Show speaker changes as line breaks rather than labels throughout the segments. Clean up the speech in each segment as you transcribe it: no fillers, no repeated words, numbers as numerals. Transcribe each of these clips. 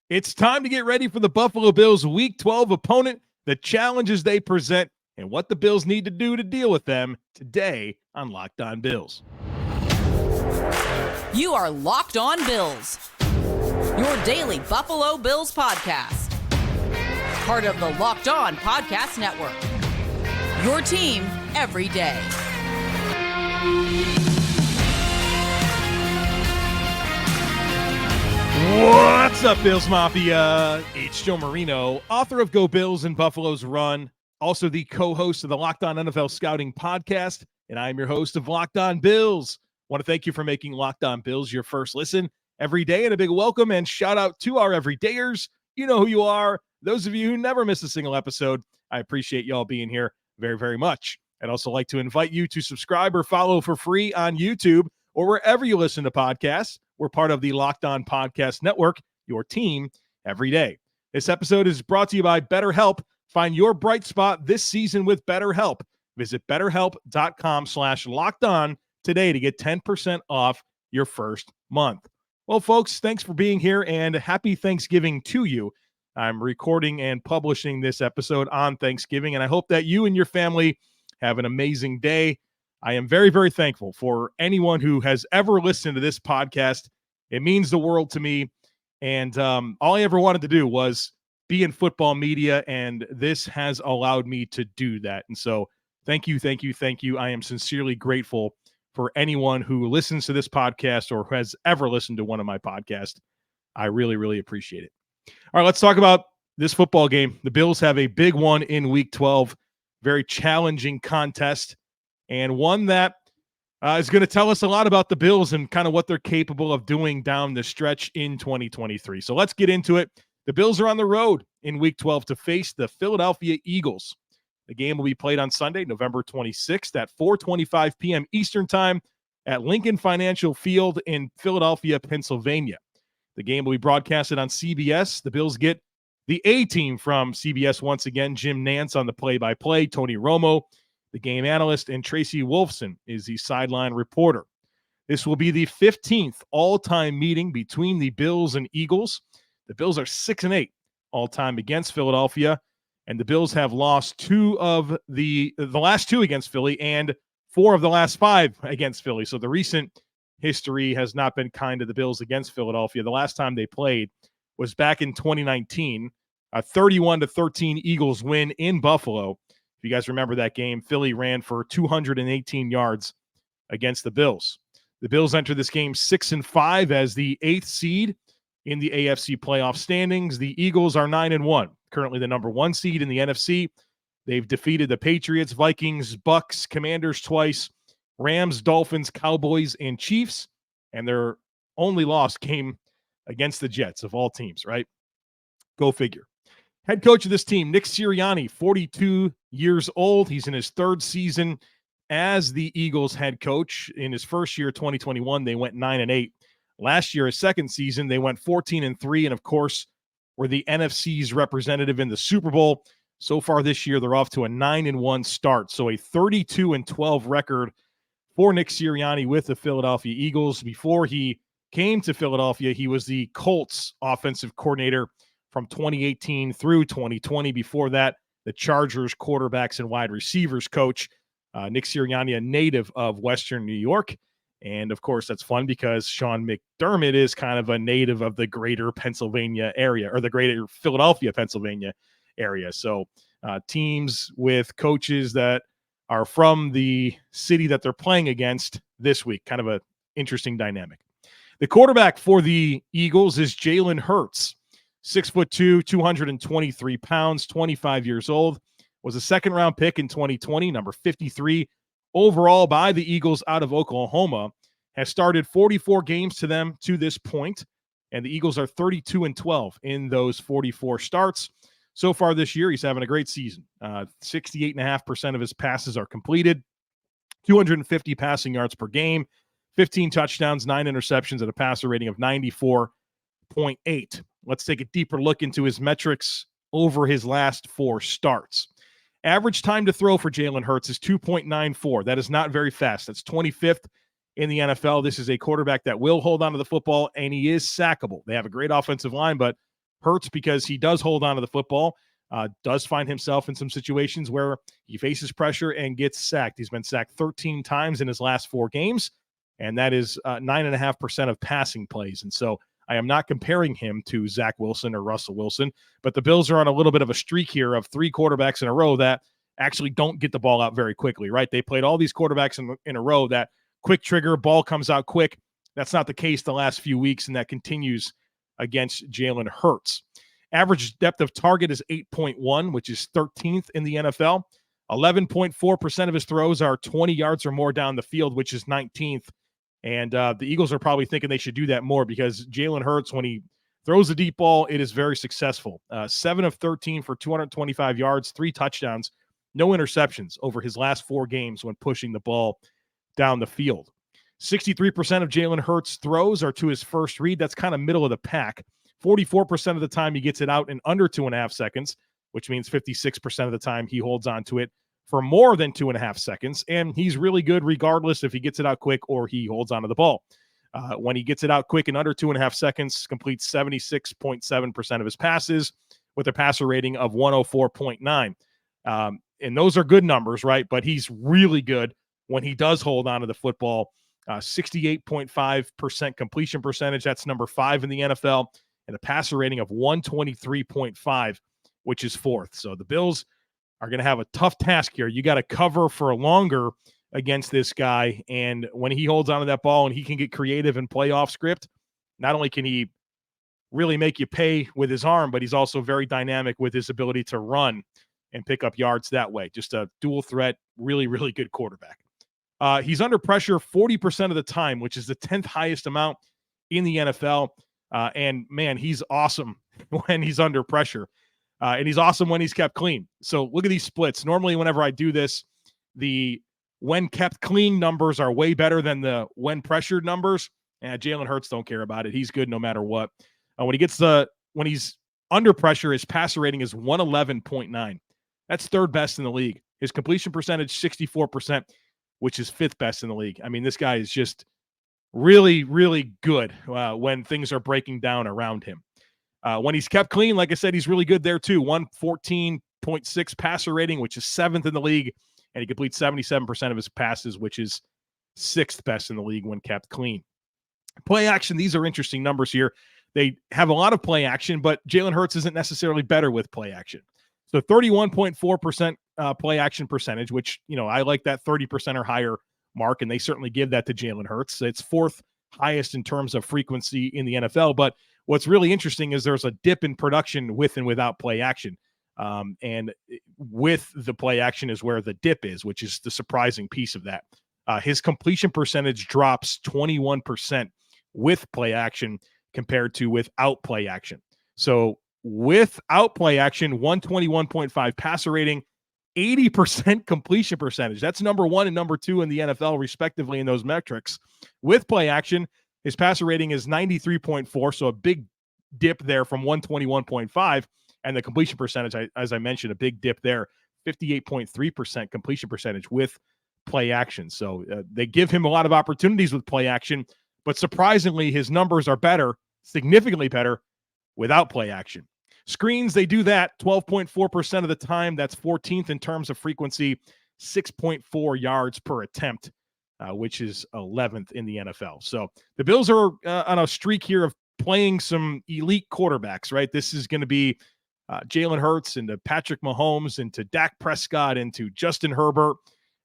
It's time to get ready for the Buffalo Bills Week 12 opponent, the challenges they present, and what the Bills need to do to deal with them today on Locked On Bills.
You are Locked On Bills, your daily Buffalo Bills podcast. Part of the Locked On Podcast Network, your team every day.
What's up, Bills Mafia? It's Joe Marino, author of Go Bills and Buffalo's Run, also the co-host of the Locked On NFL Scouting podcast, and I'm your host of Locked On Bills. I want to thank you for making Locked On Bills your first listen every day, and a big welcome and shout out to our everydayers. You know who you are. Those of you who never miss a single episode, I appreciate y'all being here very, very much. I'd also like to invite you to subscribe or follow for free on YouTube or wherever you listen to podcasts. We're part of the Locked On Podcast Network, your team every day. This episode is brought to you by BetterHelp. Find your bright spot this season with BetterHelp. Visit BetterHelp.com/LockedOn today to get 10% off your first month. Well, folks, thanks for being here and happy Thanksgiving to you. I'm recording and publishing this episode on Thanksgiving, and I hope that you and your family have an amazing day. I am very, very thankful for anyone who has ever listened to this podcast. It means the world to me. And all I ever wanted to do was be in football media, and this has allowed me to do that. And so thank you, thank you, thank you. I am sincerely grateful for anyone who listens to this podcast or who has ever listened to one of my podcasts. I really, really appreciate it. All right, let's talk about this football game. The Bills have a big one in Week 12, very challenging contest, and one that is going to tell us a lot about the Bills and kind of what they're capable of doing down the stretch in 2023. So let's get into it. The Bills are on the road in Week 12 to face the Philadelphia Eagles. The game will be played on Sunday, November 26th at 4:25 p.m. Eastern Time at Lincoln Financial Field in Philadelphia, Pennsylvania. The game will be broadcasted on CBS. The Bills get the A-team from CBS once again, Jim Nantz on the play-by-play, Tony Romo, the game analyst, and Tracy Wolfson is the sideline reporter. This will be the 15th all-time meeting between the Bills and Eagles. The Bills are 6-8 all-time against Philadelphia, and the Bills have lost two of the last two against Philly and four of the last five against Philly. So the recent history has not been kind to the Bills against Philadelphia. The last time they played was back in 2019, a 31-13 Eagles win in Buffalo. If you guys remember that game, Philly ran for 218 yards against the Bills. The Bills enter this game 6-5 as the 8th seed in the AFC playoff standings. The Eagles are 9-1, currently the number 1 seed in the NFC. They've defeated the Patriots, Vikings, Bucks, Commanders twice, Rams, Dolphins, Cowboys, and Chiefs, and their only loss came against the Jets of all teams, right? Go figure. Head coach of this team, Nick Sirianni, 42 years old. He's in his third season as the Eagles head coach. In his first year, 2021, they went 9-8. Last year, his second season, they went 14-3, and of course, were the NFC's representative in the Super Bowl. So far this year, they're off to a 9-1 start, so a 32-12 record for Nick Sirianni with the Philadelphia Eagles. Before he came to Philadelphia, he was the Colts offensive coordinator from 2018 through 2020. Before that, the Chargers quarterbacks and wide receivers coach. Nick Sirianni, a native of Western New York. And, of course, that's fun because Sean McDermott is kind of a native of the greater Pennsylvania area, or the greater Philadelphia, Pennsylvania area. So teams with coaches that are from the city that they're playing against this week. Kind of an interesting dynamic. The quarterback for the Eagles is Jalen Hurts. 6'2", 223 pounds, 25 years old, was a second-round pick in 2020, number 53 overall by the Eagles out of Oklahoma, has started 44 games to them to this point, and the Eagles are 32-12 in those 44 starts. So far this year, he's having a great season. 68.5% of his passes are completed, 250 passing yards per game, 15 touchdowns, 9 interceptions, and a passer rating of 94.8. Let's take a deeper look into his metrics over his last 4 starts. Average time to throw for Jalen Hurts is 2.94. That is not very fast. That's 25th in the NFL. This is a quarterback that will hold on to the football, and he is sackable. They have a great offensive line, but Hurts because he does hold on to the football, does find himself in some situations where he faces pressure and gets sacked. He's been sacked 13 times in his last 4 games, and that is 9.5% of passing plays. And so I am not comparing him to Zach Wilson or Russell Wilson, but the Bills are on a little bit of a streak here of 3 quarterbacks in a row that actually don't get the ball out very quickly, right? They played all these quarterbacks in a row that quick trigger, ball comes out quick. That's not the case the last few weeks, and that continues against Jalen Hurts. Average depth of target is 8.1, which is 13th in the NFL. 11.4% of his throws are 20 yards or more down the field, which is 19th. And the Eagles are probably thinking they should do that more because Jalen Hurts, when he throws a deep ball, it is very successful. 7 of 13 for 225 yards, 3 touchdowns, no interceptions over his last 4 games when pushing the ball down the field. 63% of Jalen Hurts' throws are to his first read. That's kind of middle of the pack. 44% of the time he gets it out in under 2.5 seconds, which means 56% of the time he holds on to it for more than 2.5 seconds. And he's really good regardless if he gets it out quick or he holds onto the ball. When he gets it out quick in under 2.5 seconds, completes 76.7% of his passes with a passer rating of 104.9. And those are good numbers, right? But he's really good when he does hold on to the football. 68.5% completion percentage. That's number 5 in the NFL. And a passer rating of 123.5, which is 4th. So the Bills are going to have a tough task here. You got to cover for longer against this guy. And when he holds onto that ball and he can get creative and play off script, not only can he really make you pay with his arm, but he's also very dynamic with his ability to run and pick up yards that way. Just a dual threat, really, really good quarterback. He's under pressure 40% of the time, which is the 10th highest amount in the NFL. And man, he's awesome when he's under pressure. And he's awesome when he's kept clean. So look at these splits. Normally, whenever I do this, the when kept clean numbers are way better than the when pressured numbers. And Jalen Hurts don't care about it. He's good no matter what. When he's under pressure, his passer rating is 111.9. That's 3rd best in the league. His completion percentage, 64%, which is 5th best in the league. I mean, this guy is just really, really good when things are breaking down around him. When he's kept clean, like I said, he's really good there too. 114.6 passer rating, which is 7th in the league, and he completes 77% of his passes, which is 6th best in the league when kept clean. Play action, these are interesting numbers here. They have a lot of play action, but Jalen Hurts isn't necessarily better with play action. So 31.4% play action percentage, which, I like that 30% or higher mark, and they certainly give that to Jalen Hurts. It's 4th highest in terms of frequency in the NFL, but what's really interesting is there's a dip in production with and without play action. And with the play action is where the dip is, which is the surprising piece of that. His completion percentage drops 21% with play action compared to without play action. So without play action, 121.5 passer rating, 80% completion percentage. That's number 1 and number 2 in the NFL, respectively, in those metrics. With play action, his passer rating is 93.4, so a big dip there from 121.5, and the completion percentage, as I mentioned, a big dip there, 58.3% completion percentage with play action. So they give him a lot of opportunities with play action, but surprisingly, his numbers are better, significantly better, without play action. Screens, they do that 12.4% of the time. That's 14th in terms of frequency, 6.4 yards per attempt, which is 11th in the NFL. So the Bills are on a streak here of playing some elite quarterbacks, right? This is going to be Jalen Hurts and to Patrick Mahomes and to Dak Prescott and to Justin Herbert.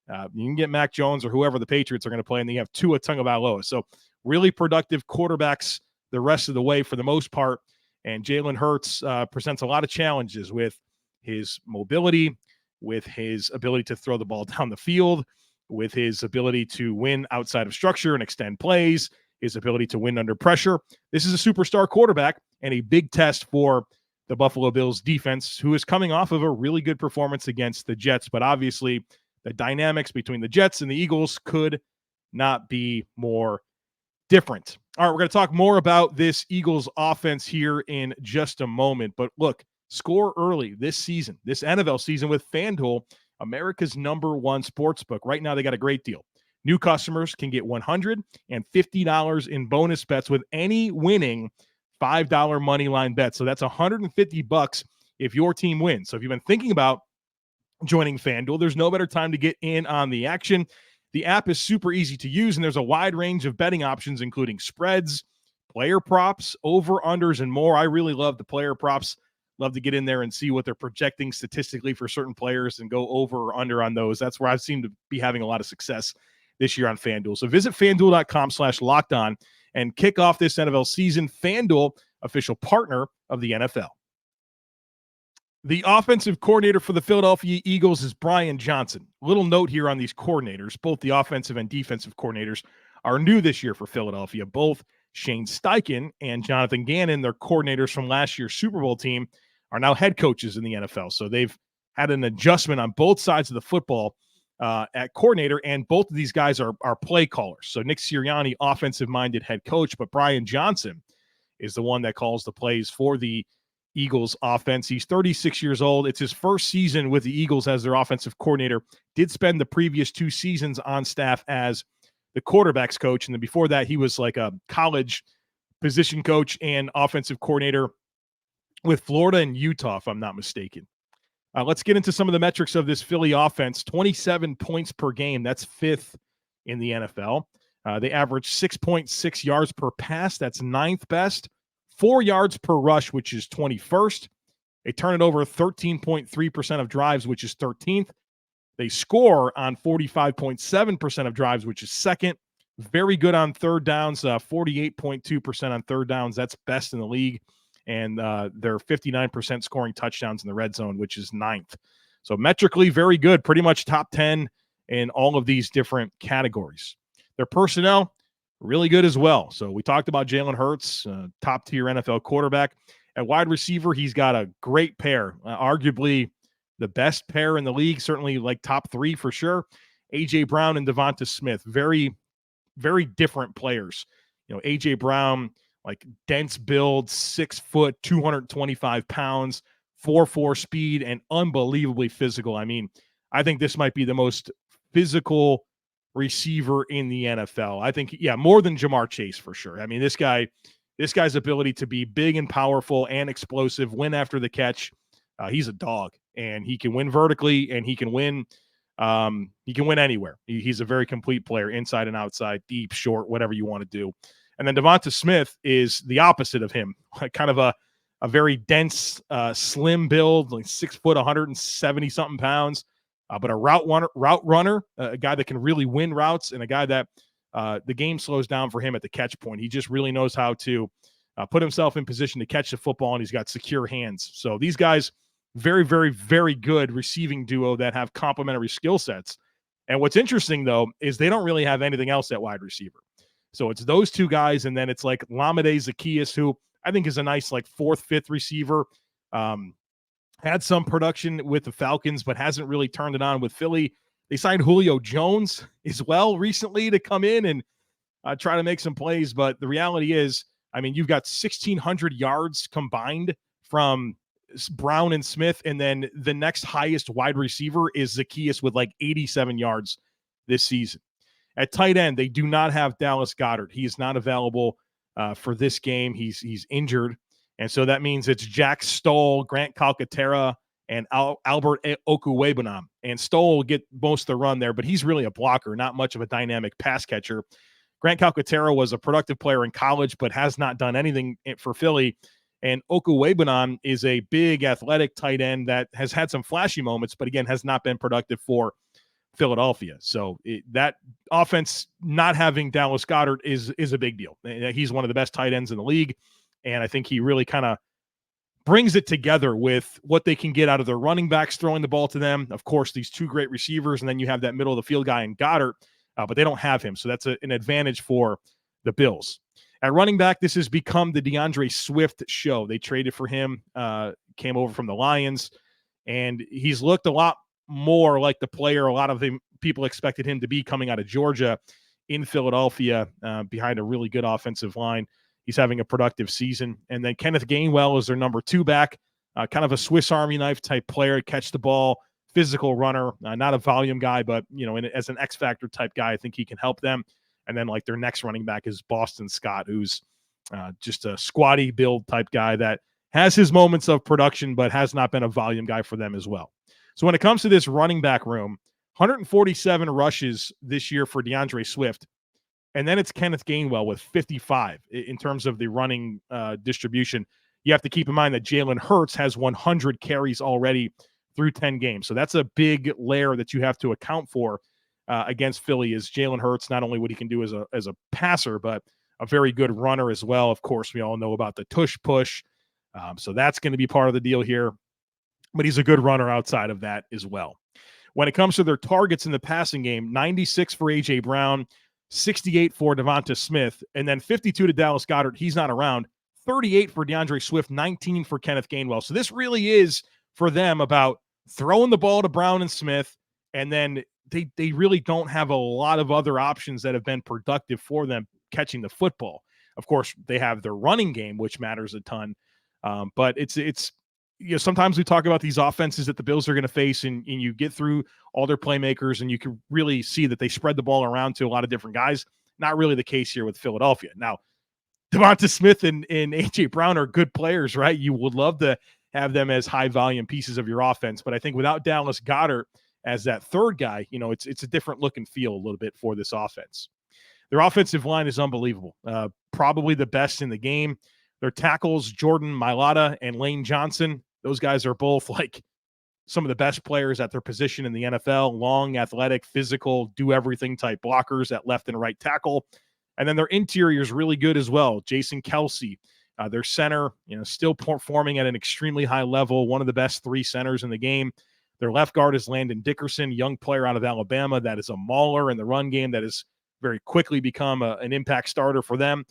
You can get Mac Jones or whoever the Patriots are going to play, and then you have Tua Tagovailoa. So really productive quarterbacks the rest of the way for the most part. And Jalen Hurts presents a lot of challenges with his mobility, with his ability to throw the ball down the field, with his ability to win outside of structure and extend plays, his ability to win under pressure. This is a superstar quarterback and a big test for the Buffalo Bills defense, who is coming off of a really good performance against the Jets. But obviously, the dynamics between the Jets and the Eagles could not be more different. All right, we're going to talk more about this Eagles offense here in just a moment. But look, score early this season, this NFL season with FanDuel, America's #1 sportsbook. Right now, they got a great deal. New customers can get $150 in bonus bets with any winning $5 money line bet. So that's $150 if your team wins. So if you've been thinking about joining FanDuel, there's no better time to get in on the action. The app is super easy to use, and there's a wide range of betting options, including spreads, player props, over-unders, and more. I really love the player props. Love to get in there and see what they're projecting statistically for certain players and go over or under on those. That's where I've seemed to be having a lot of success this year on FanDuel. So visit FanDuel.com/lockedon and kick off this NFL season. FanDuel, official partner of the NFL. The offensive coordinator for the Philadelphia Eagles is Brian Johnson. Little note here on these coordinators. Both the offensive and defensive coordinators are new this year for Philadelphia. Both Shane Steichen and Jonathan Gannon, their coordinators from last year's Super Bowl team, are now head coaches in the NFL. So they've had an adjustment on both sides of the football at coordinator, and both of these guys are play callers. So Nick Sirianni, offensive-minded head coach, but Brian Johnson is the one that calls the plays for the Eagles offense. He's 36 years old. It's his first season with the Eagles as their offensive coordinator. Did spend the previous 2 seasons on staff as the quarterback's coach. And then before that, he was like a college position coach and offensive coordinator with Florida and Utah, if I'm not mistaken. Let's get into some of the metrics of this Philly offense. 27 points per game. That's 5th in the NFL. They average 6.6 yards per pass. That's 9th best. 4 yards per rush, which is 21st. They turn it over 13.3% of drives, which is 13th. They score on 45.7% of drives, which is 2nd. Very good on third downs, 48.2% on third downs. That's best in the league. And they're 59% scoring touchdowns in the red zone, which is 9th. So metrically, very good. Pretty much top 10 in all of these different categories. Their personnel, really good as well. So we talked about Jalen Hurts, top-tier NFL quarterback. At wide receiver, he's got a great pair, arguably the best pair in the league, certainly like top 3 for sure. A.J. Brown and Devonta Smith, very, very different players. You know, A.J. Brown, like dense build, 6 foot, 225 pounds, 4.4 speed, and unbelievably physical. I mean, I think this might be the most physical receiver in the NFL. I think, yeah, more than Jamar Chase for sure. I mean, this guy's ability to be big and powerful and explosive, win after the catch. He's a dog, and he can win vertically, and he can win anywhere. He's a very complete player, inside and outside, deep, short, whatever you want to do. And then Devonta Smith is the opposite of him, kind of a very dense, slim build, like 6 foot, 170 something pounds. But a route runner, a guy that can really win routes, and a guy that the game slows down for him at the catch point. He just really knows how to put himself in position to catch the football, and he's got secure hands. So these guys, very, very, very good receiving duo that have complementary skill sets. And what's interesting, though, is they don't really have anything else at wide receiver. So it's those 2 guys, and then it's like Lamade Zaccheaus, who I think is a nice like 4th, 5th receiver. Had some production with the Falcons, but hasn't really turned it on with Philly. They signed Julio Jones as well recently to come in and try to make some plays. But the reality is, I mean, you've got 1,600 yards combined from Brown and Smith, and then the next highest wide receiver is Zaccheaus with like 87 yards this season. At tight end, they do not have Dallas Goedert. He is not available for this game. He's injured. And so that means it's Jack Stoll, Grant Calcaterra, and Albert Okwuegbunam. And Stoll will get most of the run there, but he's really a blocker, not much of a dynamic pass catcher. Grant Calcaterra was a productive player in college, but has not done anything for Philly. And Okwuegbunam is a big athletic tight end that has had some flashy moments, but again, has not been productive for Philadelphia. So that offense not having Dallas Goedert is a big deal. He's one of the best tight ends in the league. And I think he really kind of brings it together with what they can get out of their running backs throwing the ball to them. Of course, these 2 great receivers, and then you have that middle of the field guy in Goddard, but they don't have him. So that's an advantage for the Bills. At running back, this has become the DeAndre Swift show. They traded for him, came over from the Lions, and he's looked a lot more like the player a lot of the people expected him to be coming out of Georgia in Philadelphia behind a really good offensive line. He's having a productive season. And then Kenneth Gainwell is their number 2 back, kind of a Swiss Army knife type player, catch the ball, physical runner, not a volume guy, but, you know, as an X factor type guy, I think he can help them. And then like their next running back is Boston Scott, who's Just a squatty build type guy that has his moments of production, but has not been a volume guy for them as well. So when it comes to this running back room, 147 rushes this year for DeAndre Swift. And then it's Kenneth Gainwell with 55 in terms of the running distribution. You have to keep in mind that Jalen Hurts has 100 carries already through 10 games. So that's a big layer that you have to account for against Philly is Jalen Hurts, not only what he can do as a passer, but a very good runner as well. Of course, we all know about the tush push. So that's going to be part of the deal here. But he's a good runner outside of that as well. When it comes to their targets in the passing game, 96 for A.J. Brown, 68 for Devonta Smith, and then 52 to Dallas Goedert. He's not around. 38 for DeAndre Swift, 19 for Kenneth Gainwell. So this really is for them about throwing the ball to Brown and Smith, and then they really don't have a lot of other options that have been productive for them catching the football. Of course, they have their running game, which matters a ton. But it's sometimes we talk about these offenses that the Bills are going to face, and you get through all their playmakers, and you can really see that they spread the ball around to a lot of different guys. Not really the case here with Philadelphia. Now, Devonta Smith and A.J. Brown are good players, right? You would love to have them as high-volume pieces of your offense, but I think without Dallas Goedert as that third guy, it's a different look and feel a little bit for this offense. Their offensive line is unbelievable, probably the best in the game. Their tackles, Jordan Mailata and Lane Johnson, those guys are both like some of the best players at their position in the NFL, long, athletic, physical, do-everything type blockers at left and right tackle. And then their interior is really good as well. Jason Kelce, their center, still performing at an extremely high level, one of the best three centers in the game. Their left guard is Landon Dickerson, young player out of Alabama that is a mauler in the run game that has very quickly become an impact starter for them.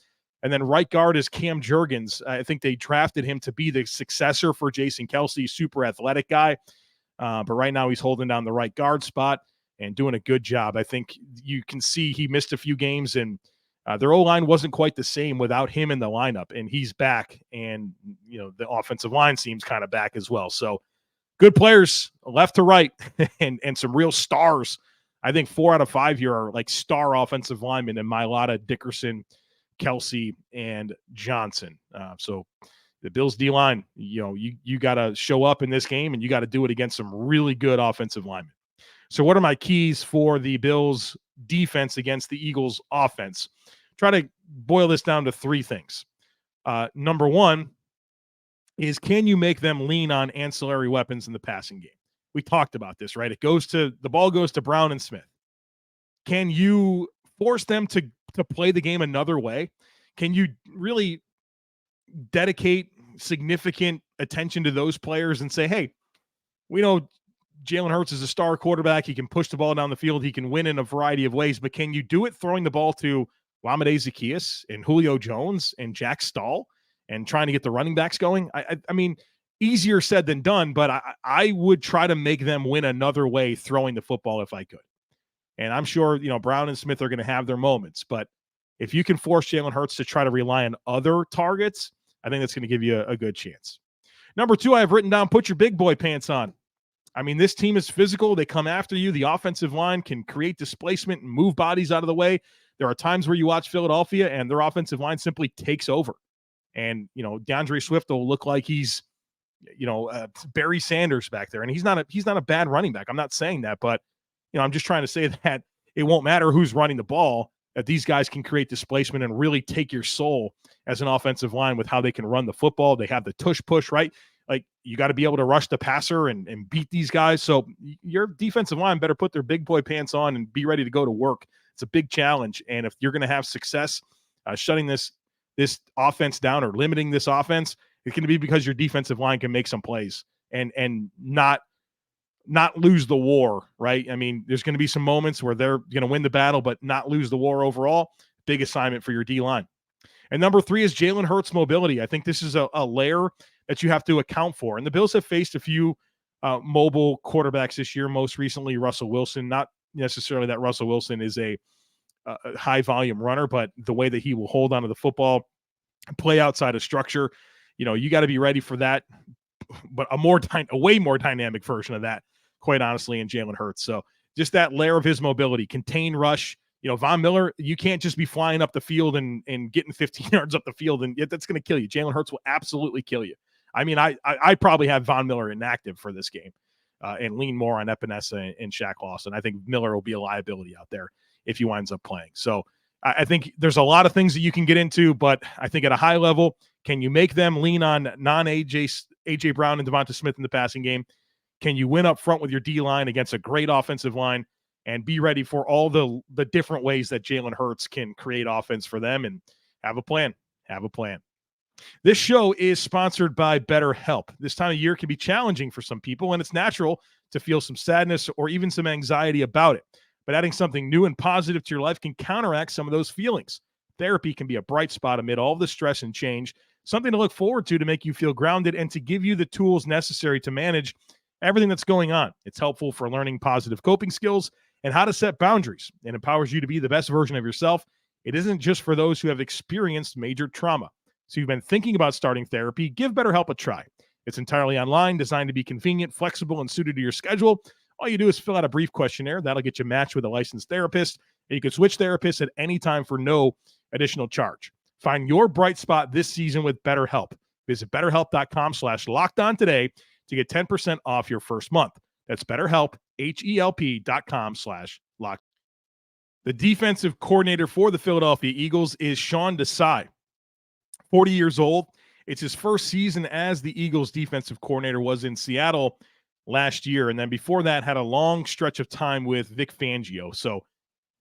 And then right guard is Cam Jurgens. I think they drafted him to be the successor for Jason Kelce, super athletic guy. But right now he's holding down the right guard spot and doing a good job. I think you can see he missed a few games, and their O-line wasn't quite the same without him in the lineup, and he's back. And, the offensive line seems kind of back as well. So good players left to right and some real stars. I think 4 out of 5 here are like star offensive linemen in Mailata, Dickerson, Kelce, and Johnson. So the Bills D-line, you got to show up in this game, and you got to do it against some really good offensive linemen. So what are my keys for the Bills defense against the Eagles offense? Try to boil this down to 3 things. Number 1 is, can you make them lean on ancillary weapons in the passing game? We talked about this, right? The ball goes to Brown and Smith. Can you force them to play the game another way? Can you really dedicate significant attention to those players and say, hey, we know Jalen Hurts is a star quarterback. He can push the ball down the field. He can win in a variety of ways, but can you do it throwing the ball to Lamade Zaccheaus and Julio Jones and Jack Stahl and trying to get the running backs going? I mean, easier said than done, but I would try to make them win another way throwing the football if I could. And I'm sure, Brown and Smith are going to have their moments, but if you can force Jalen Hurts to try to rely on other targets, I think that's going to give you a good chance. Number 2, I have written down, put your big boy pants on. I mean, this team is physical. They come after you. The offensive line can create displacement and move bodies out of the way. There are times where you watch Philadelphia and their offensive line simply takes over. And, DeAndre Swift will look like he's, Barry Sanders back there. And he's not a bad running back. I'm not saying that, but, I'm just trying to say that it won't matter who's running the ball, that these guys can create displacement and really take your soul as an offensive line with how they can run the football. They have the tush push, right? Like, you got to be able to rush the passer and beat these guys. So your defensive line better put their big boy pants on and be ready to go to work. It's a big challenge. And if you're going to have success shutting this offense down or limiting this offense, it's going to be because your defensive line can make some plays and not lose the war, right? I mean, there's going to be some moments where they're going to win the battle, but not lose the war overall. Big assignment for your D-line. And number 3 is Jalen Hurts' mobility. I think this is a layer that you have to account for. And the Bills have faced a few mobile quarterbacks this year, most recently Russell Wilson. Not necessarily that Russell Wilson is a high-volume runner, but the way that he will hold onto the football, play outside of structure, you got to be ready for that. But a way more dynamic version of that, quite honestly, in Jalen Hurts. So just that layer of his mobility, contain rush, Von Miller, you can't just be flying up the field and getting 15 yards up the field, and that's going to kill you. Jalen Hurts will absolutely kill you. I mean, I probably have Von Miller inactive for this game and lean more on Epinesa and Shaq Lawson. I think Miller will be a liability out there if he winds up playing. So I think there's a lot of things that you can get into, but I think at a high level, can you make them lean on A.J. Brown and Devonta Smith in the passing game? Can you win up front with your D-line against a great offensive line and be ready for all the different ways that Jalen Hurts can create offense for them, and have a plan? Have a plan. This show is sponsored by BetterHelp. This time of year can be challenging for some people, and it's natural to feel some sadness or even some anxiety about it. But adding something new and positive to your life can counteract some of those feelings. Therapy can be a bright spot amid all the stress and change, something to look forward to make you feel grounded and to give you the tools necessary to manage everything that's going on. It's helpful for learning positive coping skills and how to set boundaries, and empowers you to be the best version of yourself. It isn't just for those who have experienced major trauma. So you've been thinking about starting therapy, give BetterHelp a try. It's entirely online, designed to be convenient, flexible, and suited to your schedule. All you do is fill out a brief questionnaire. That'll get you matched with a licensed therapist. And you can switch therapists at any time for no additional charge. Find your bright spot this season with BetterHelp. Visit BetterHelp.com/LockedOn today to get 10% off your first month. That's BetterHelp, HELP.com/locked. The defensive coordinator for the Philadelphia Eagles is Shawn Desai, 40 years old. It's his first season as the Eagles defensive coordinator, was in Seattle last year. And then before that, had a long stretch of time with Vic Fangio. So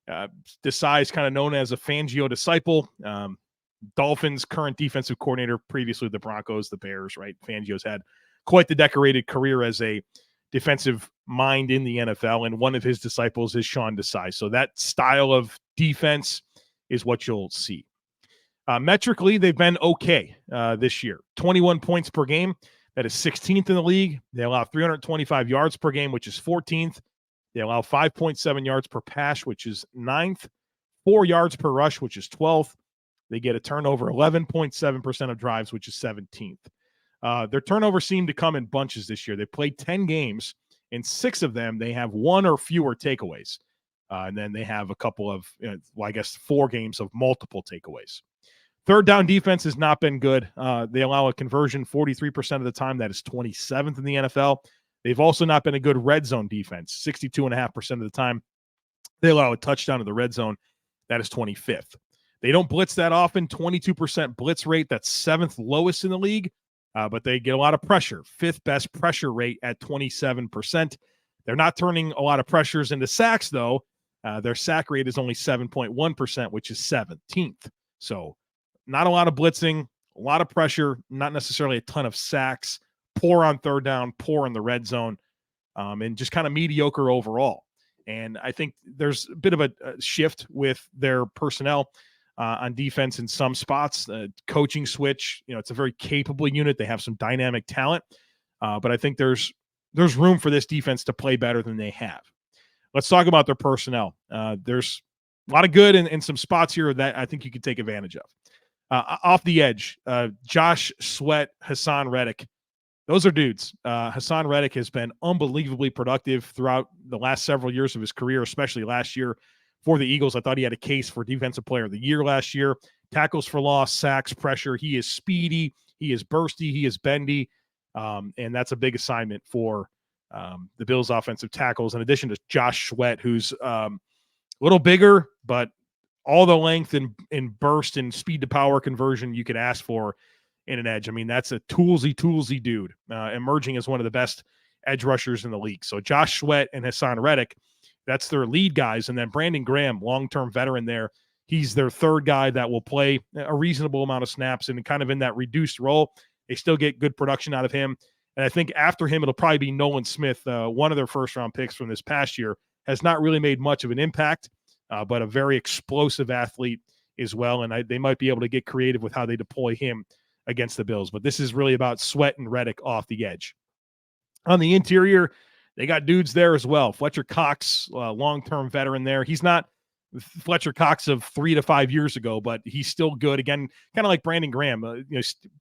Desai is kind of known as a Fangio disciple. Dolphins' current defensive coordinator, previously the Broncos, the Bears, right? Fangio's had quite the decorated career as a defensive mind in the NFL, and one of his disciples is Shawn Desai. So that style of defense is what you'll see. Metrically, they've been okay this year. 21 points per game. That is 16th in the league. They allow 325 yards per game, which is 14th. They allow 5.7 yards per pass, which is 9th. 4 yards per rush, which is 12th. They get a turnover 11.7% of drives, which is 17th. Their turnovers seem to come in bunches this year. They played 10 games. In 6 of them, they have 1 or fewer takeaways. And then they have a couple of, 4 games of multiple takeaways. Third down defense has not been good. They allow a conversion 43% of the time. That is 27th in the NFL. They've also not been a good red zone defense. 62.5% of the time, they allow a touchdown to the red zone. That is 25th. They don't blitz that often. 22% blitz rate. That's 7th lowest in the league. But they get a lot of pressure. 5th best pressure rate at 27%. They're not turning a lot of pressures into sacks, though. Their sack rate is only 7.1%, which is 17th. So not a lot of blitzing, a lot of pressure, not necessarily a ton of sacks, poor on third down, poor in the red zone, and just kind of mediocre overall. And I think there's a bit of a shift with their personnel on defense in some spots. Coaching switch, it's a very capable unit. They have some dynamic talent, but I think there's room for this defense to play better than they have. Let's talk about their personnel. There's a lot of good in some spots here that I think you could take advantage of. Off the edge, Josh Sweat, Hassan Reddick. Those are dudes. Hassan Reddick has been unbelievably productive throughout the last several years of his career, especially last year for the Eagles. I thought he had a case for Defensive Player of the Year last year. Tackles for loss, sacks, pressure. He is speedy. He is bursty. He is bendy. And that's a big assignment for the Bills' offensive tackles, in addition to Josh Sweat, who's a little bigger, but all the length and burst and speed to power conversion you could ask for in an edge. I mean, that's a toolsy dude, emerging as one of the best edge rushers in the league. So Josh Sweat and Hassan Reddick, that's their lead guys. And then Brandon Graham, long-term veteran there. He's their third guy that will play a reasonable amount of snaps and kind of in that reduced role. They still get good production out of him. And I think after him, it'll probably be Nolan Smith, one of their first-round picks from this past year. Has not really made much of an impact, but a very explosive athlete as well. And they might be able to get creative with how they deploy him against the Bills. But this is really about Sweat and Reddick off the edge. On the interior, they got dudes there as well. Fletcher Cox, long-term veteran there. He's not Fletcher Cox of 3 to 5 years ago, but he's still good. Again, kind of like Brandon Graham.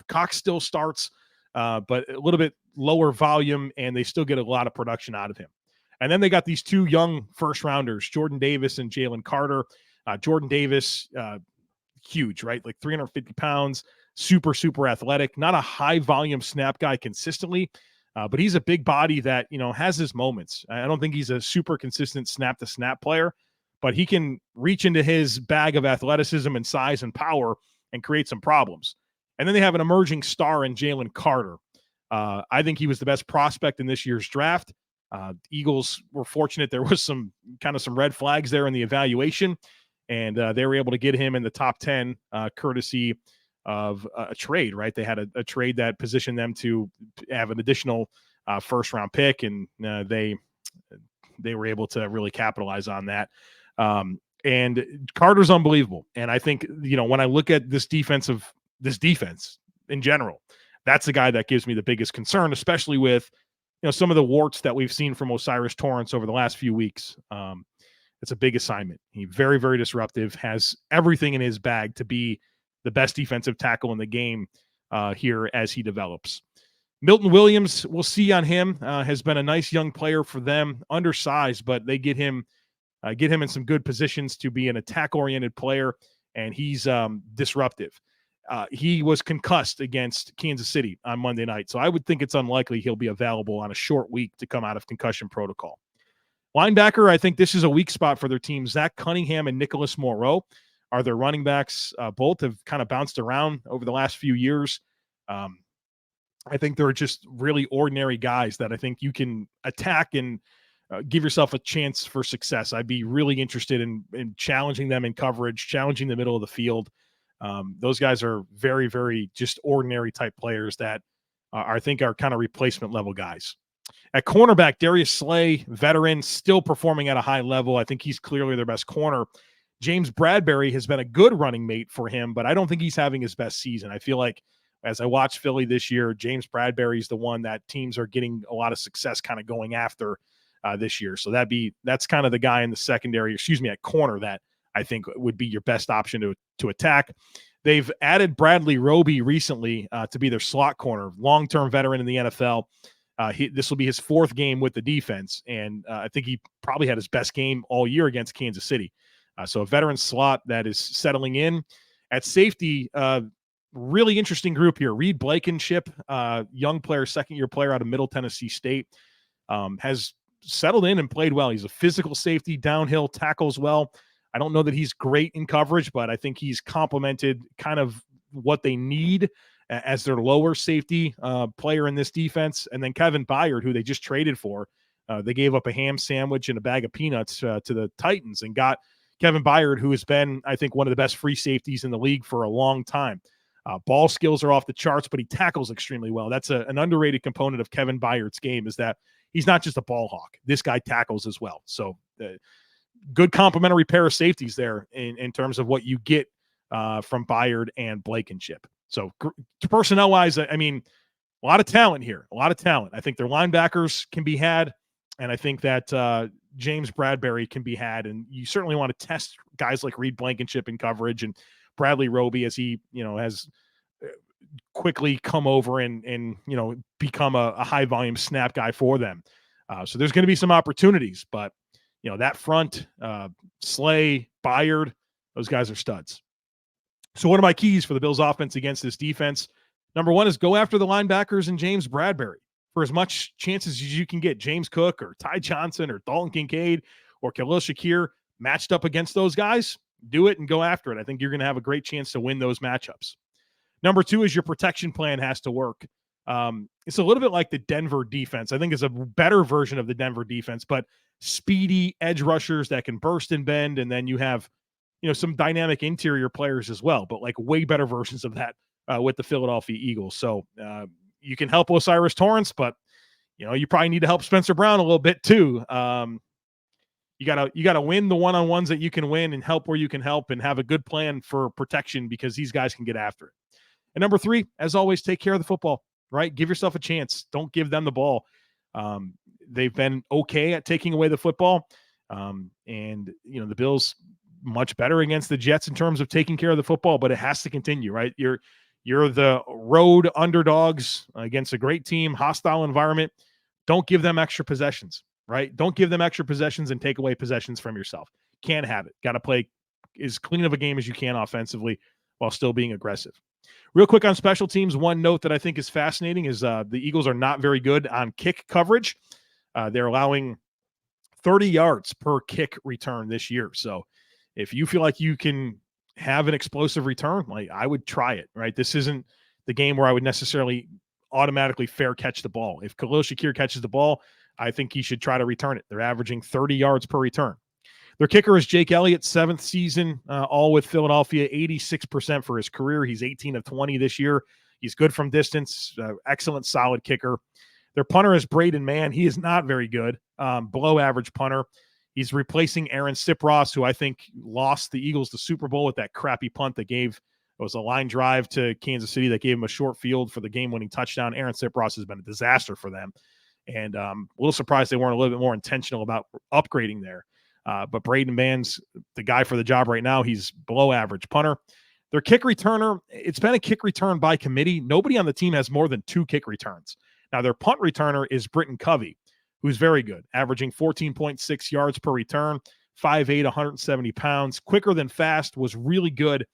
Cox still starts, but a little bit lower volume, and they still get a lot of production out of him. And then they got these 2 young first-rounders, Jordan Davis and Jalen Carter. Jordan Davis, huge, right? Like 350 pounds, super, super athletic, not a high volume snap guy consistently, but he's a big body that, has his moments. I don't think he's a super consistent snap to snap player, but he can reach into his bag of athleticism and size and power and create some problems. And then they have an emerging star in Jalen Carter. I think he was the best prospect in this year's draft. Eagles were fortunate. There was some red flags there in the evaluation, and they were able to get him in the top 10 courtesy of a trade, right? They had a trade that positioned them to have an additional first-round pick, and they were able to really capitalize on that. And Carter's unbelievable. And I think, when I look at this defense in general, that's the guy that gives me the biggest concern, especially with, some of the warts that we've seen from O'Cyrus Torrence over the last few weeks. It's a big assignment. He's very, very disruptive, has everything in his bag to be the best defensive tackle in the game here as he develops. Milton Williams, we'll see on him, has been a nice young player for them, undersized, but they get him in some good positions to be an attack-oriented player, and he's disruptive. He was concussed against Kansas City on Monday night, so I would think it's unlikely he'll be available on a short week to come out of concussion protocol. Linebacker, I think this is a weak spot for their team. Zach Cunningham and Nicholas Moreau are their running backs. Both have kind of bounced around over the last few years. I think they're just really ordinary guys that I think you can attack and give yourself a chance for success. I'd be really interested in challenging them in coverage, challenging the middle of the field. Those guys are very, very just ordinary type players that I think are kind of replacement level guys. At cornerback, Darius Slay, veteran, still performing at a high level. I think he's clearly their best corner. James Bradbury has been a good running mate for him, but I don't think he's having his best season. I feel like as I watch Philly this year, James Bradbury is the one that teams are getting a lot of success kind of going after this year. So that's kind of the guy in the secondary, at corner, that I think would be your best option to attack. They've added Bradley Roby recently to be their slot corner, long-term veteran in the NFL. This will be his fourth game with the defense, and I think he probably had his best game all year against Kansas City. So a veteran slot that is settling in. At safety, really interesting group here. Reed Blankenship, young player, second-year player out of Middle Tennessee State, has settled in and played well. He's a physical safety, downhill, tackles well. I don't know that he's great in coverage, but I think he's complemented kind of what they need as their lower safety player in this defense. And then Kevin Byard, who they just traded for. They gave up a ham sandwich and a bag of peanuts to the Titans and got Kevin Byard, who has been, I think, one of the best free safeties in the league for a long time. Ball skills are off the charts, but he tackles extremely well. That's an underrated component of Kevin Byard's game, is that he's not just a ball hawk. This guy tackles as well. So good complementary pair of safeties there in terms of what you get from Byard and Blankenship. So personnel-wise, I mean, a lot of talent here, a lot of talent. I think their linebackers can be had, and I think that James Bradbury can be had, and you certainly want to test guys like Reed Blankenship in coverage and Bradley Roby as he, has quickly come over and become a high-volume snap guy for them. So there's going to be some opportunities, but, that front, Slay, Byard, those guys are studs. So what are my keys for the Bills offense against this defense? Number one is go after the linebackers and James Bradbury for as much chances as you can get. James Cook or Ty Johnson or Dalton Kincaid or Khalil Shakir matched up against those guys, do it and go after it. I think you're going to have a great chance to win those matchups. Number two is your protection plan has to work. It's a little bit like the Denver defense. I think it's a better version of the Denver defense, but speedy edge rushers that can burst and bend, and then you have some dynamic interior players as well, but like way better versions of that with the Philadelphia Eagles. So you can help O'Cyrus Torrence, but you probably need to help Spencer Brown a little bit too. You gotta win the one-on-ones that you can win and help where you can help and have a good plan for protection because these guys can get after it. And number three, as always, take care of the football, right? Give yourself a chance. Don't give them the ball. They've been okay at taking away the football. And the Bills much better against the Jets in terms of taking care of the football, but it has to continue, right? You're the road underdogs against a great team, hostile environment. Don't give them extra possessions, right? Don't give them extra possessions and take away possessions from yourself. Can't have it. Got to play as clean of a game as you can offensively while still being aggressive. Real quick on special teams, one note that I think is fascinating is the Eagles are not very good on kick coverage. They're allowing 30 yards per kick return this year. So if you feel like you can have an explosive return, like I would try it, right? This isn't the game where I would necessarily automatically fair catch the ball. If Khalil Shakir catches the ball, I think he should try to return it. They're averaging 30 yards per return. Their kicker is Jake Elliott, 7th season, all with Philadelphia, 86% for his career. He's 18 of 20 this year. He's good from distance, excellent, solid kicker. Their punter is Braden Mann. He is not very good, below average punter. He's replacing Aaron Sipros, who I think lost the Eagles the Super Bowl with that crappy punt that it was a line drive to Kansas City that gave him a short field for the game-winning touchdown. Aaron Sipros has been a disaster for them. And a little surprised they weren't a little bit more intentional about upgrading there. But Braden Mann's the guy for the job right now. He's below average punter. Their kick returner, it's been a kick return by committee. Nobody on the team has more than 2 kick returns. Now, their punt returner is Britton Covey, who's very good, averaging 14.6 yards per return, 5'8", 170 pounds, quicker than fast, was really good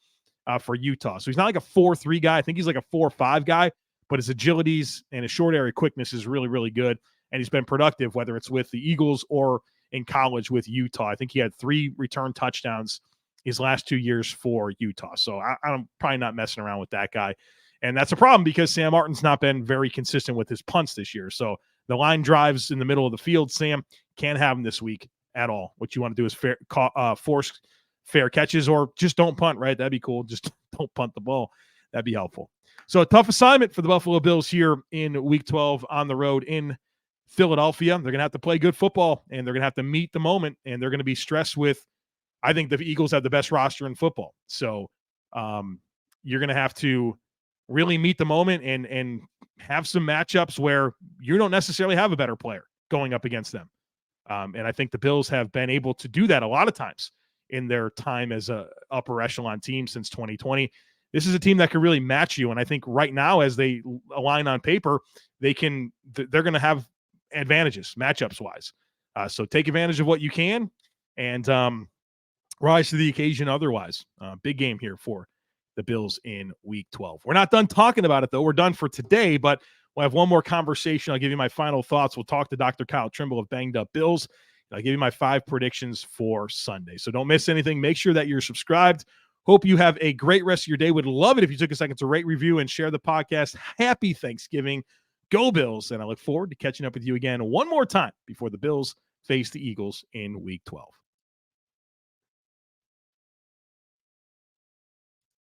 for Utah. So he's not like a 4.3 guy. I think he's like a 4.5 guy, but his agilities and his short area quickness is really, really good. And he's been productive, whether it's with the Eagles or in college with Utah. I think he had 3 return touchdowns his last 2 years for Utah. So I'm probably not messing around with that guy. And that's a problem because Sam Martin's not been very consistent with his punts this year. So the line drives in the middle of the field, Sam can't have them this week at all. What you want to do is force fair catches or just don't punt, right? That'd be cool. Just don't punt the ball. That'd be helpful. So a tough assignment for the Buffalo Bills here in Week 12 on the road in Philadelphia. They're going to have to play good football, and they're going to have to meet the moment, and they're going to be stressed with, I think the Eagles have the best roster in football. So you're going to have to really meet the moment and have some matchups where you don't necessarily have a better player going up against them. And I think the Bills have been able to do that a lot of times in their time as a upper echelon team since 2020. This is a team that can really match you. And I think right now, as they align on paper, they're going to have advantages matchups wise. So take advantage of what you can and rise to the occasion otherwise. Big game here for the Bills in Week 12. We're not done talking about it, though. We're done for today, but we'll have one more conversation. I'll give you my final thoughts. We'll talk to Dr. Kyle Trimble of Banged Up Bills. I'll give you my 5 predictions for Sunday. So don't miss anything. Make sure that you're subscribed. Hope you have a great rest of your day. Would love it if you took a second to rate, review, and share the podcast. Happy Thanksgiving. Go Bills. And I look forward to catching up with you again one more time before the Bills face the Eagles in Week 12.